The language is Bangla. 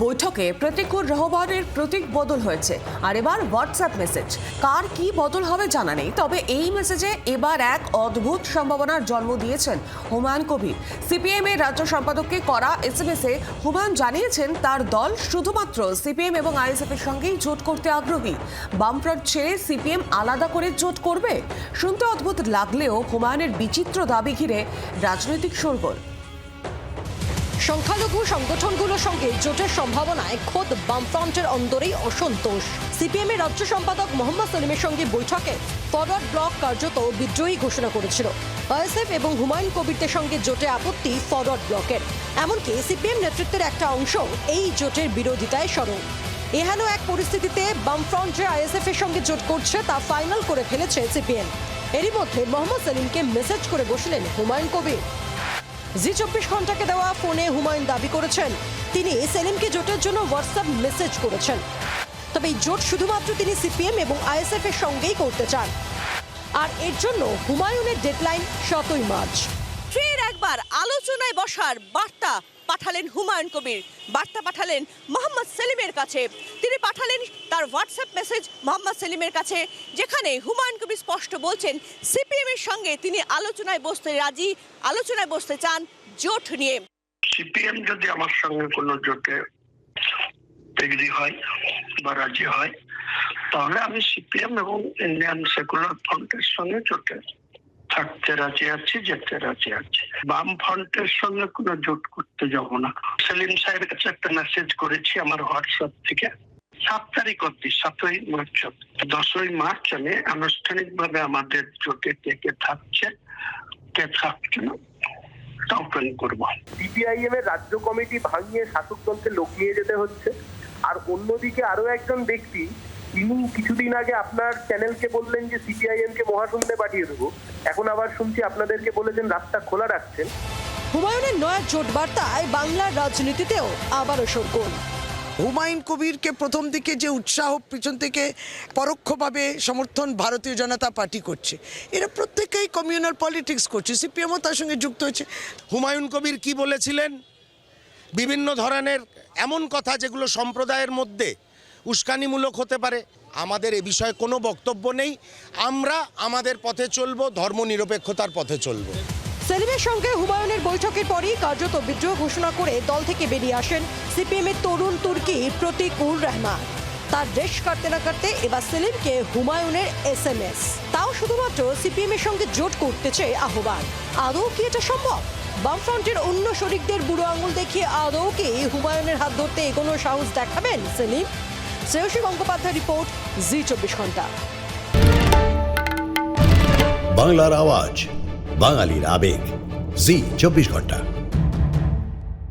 বৈঠকে প্রতীকুর রহমানের প্রতীক বদল হয়েছে, আর এবার হোয়াটসঅ্যাপ মেসেজ। কার কি বদল হবে জানা নেই, তবে এই মেসেজে এবার এক অদ্ভুত সম্ভাবনার জন্ম দিয়েছেন হুমায়ুন কবির। সিপিএম এর রাজ্য সম্পাদককে করা এসএমএসে হুমায়ুন জানিয়েছেন তার দল শুধুমাত্র সিপিএম এবং আইএসএফ এর সঙ্গেই জোট করতে আগ্রহী। বামফ্রন্ট ছেড়ে সিপিএম আলাদা করে জোট করবে। শুনতে অদ্ভুত লাগলেও হুমায়ুনের বিচিত্র দাবি ঘিরে রাজনৈতিক শোরগোল। সংখ্যালঘু সংগঠনগুলোর সঙ্গে জোটের সম্ভাবনায় খোদ বামফ্রন্টের অন্দরেই অসন্তোষ। সিপিএম এর রাজ্য সম্পাদক মোহাম্মদ সেলিমের সঙ্গে বৈঠকে ফরওয়ার্ড ব্লক কার্যত বিদ্রোহী ঘোষণা করেছিল। আইএসএফ এবং হুমায়ুন কবিরদের সঙ্গে জোটে আপত্তি ফরওয়ার্ড ব্লকের। এমনকি সিপিএম নেতৃত্বের একটা অংশ এই জোটের বিরোধিতায় সরব। এহেন এক পরিস্থিতিতে বামফ্রন্ট যে আইএসএফ এর সঙ্গে জোট করছে তা ফাইনাল করে ফেলেছে সিপিএম। এরই মধ্যে মোহাম্মদ সেলিমকে মেসেজ করে বসলেন হুমায়ুন কবির। জি 24 ঘন্টাকে দেওয়া ফোনে হুমায়ুন দাবি করেছেন তিনি সেলিমকে জোটের জন্য হোয়াটসঅ্যাপ মেসেজ করেছেন। তবে এই জোট শুধুমাত্র তিনি সিপিএম এবং আইএসএফ এর সঙ্গেই করতে চান, আর এর জন্য হুমায়ুনের ডেডলাইন 7ই মার্চ। ফের একবার আলোচনায় বসার বার্তা পাঠালেন হুমায়ুন কবির। বার্তা পাঠালেন মোহাম্মদ সেলিমের কাছে। তিনি পাঠালেন তার হোয়াটসঅ্যাপ মেসেজ মোহাম্মদ সেলিমের কাছে, যেখানে হুমায়ুন কবির স্পষ্ট বলছেন সিপিএম এর সঙ্গে তিনি আলোচনায় বসতে রাজি, আলোচনায় বসতে চান জোট নিয়ে। সিপিএম যদি আমার সঙ্গে কোনো জোটে এগ্রি হয় বা রাজি হয়, তাহলে আমি সিপিএম এবং ইন্ডিয়ান সেকুলার ফ্রন্টের সঙ্গে জোটে থাকতে রাজি আছি, যেতে রাজি আছি। বাম ফ্রন্টের সঙ্গে কোনো জোট করতে যাব না। সেলিম সাহেবের কাছে একটা মেসেজ করেছি আমার হোয়াটসঅ্যাপ থেকে। 7 তারিখ অব্দি, 7ই মার্চ, 10ই মার্চ আমি আনুষ্ঠানিকভাবে আমাদের জোটে কে থাকছে কে থাকছে না তা ওপেন করবো। সিপিআইএম এর রাজ্য কমিটি ভাঙিয়ে শাসক দলকে লোক নিয়ে যেতে হচ্ছে। আর অন্যদিকে আরো একজন ব্যক্তি, তিনি কিছুদিন আগে আপনার চ্যানেলকে বললেন যে সিপিআইএম কে মহাশূন্যে পাঠিয়ে দেবো, এখন আবার শুনছি আপনাদেরকে বলেছেন রাস্তা খোলা রাখছেন। হুমায়ুনের নয়া জোট বার্তায় বাংলার রাজনীতিতেও আবারও শোরগোল। হুমায়ুন কবিরকে প্রথম দিকে যে উৎসাহ পিছন থেকে পরোক্ষভাবে সমর্থন ভারতীয় জনতা পার্টি করছে, এরা প্রত্যেকেই কমিউনাল পলিটিক্স করছে। সিপিএমও তার সঙ্গে যুক্ত হয়েছে। হুমায়ুন কবির কি বলেছিলেন? বিভিন্ন ধরনের এমন কথা যেগুলো সম্প্রদায়ের মধ্যে উস্কানিমূলক হতে পারে। আমাদের এ বিষয়ে কোনো বক্তব্য নেই। আমরা আমাদের পথে চলবো, ধর্মনিরপেক্ষতার পথে চলবো। সেলিমের সঙ্গে হুমায়ুনের বৈঠকের পরই কার্যত বিদ্রোহ ঘোষণা করে দল থেকে বেরিয়ে আসেন সিপিএম এর তরুণ তুর্কি প্রতীকুর রহমান। তার রেশ কাটতে না কাটতে এবার সেলিমকে হুমায়ুনের এসএমএস, তাও শুধুমাত্র সিপিএম এর সঙ্গে জোট করতে চেয়ে আহ্বান। আদৌ কি এটা সম্ভব? বামফ্রন্টের অন্য শরিকদের বুড়ো আঙুল দেখিয়ে আদৌ কি হুমায়ুনের হাত ধরতে এগোনোর সাহস দেখাবেন সেলিম? শ্রেয়সী গঙ্গোপাধ্যায় রিপোর্ট, জি 24 ঘন্টা। বাংলার আওয়াজ, বাঙালির আবেগ, জি 24 ঘন্টা।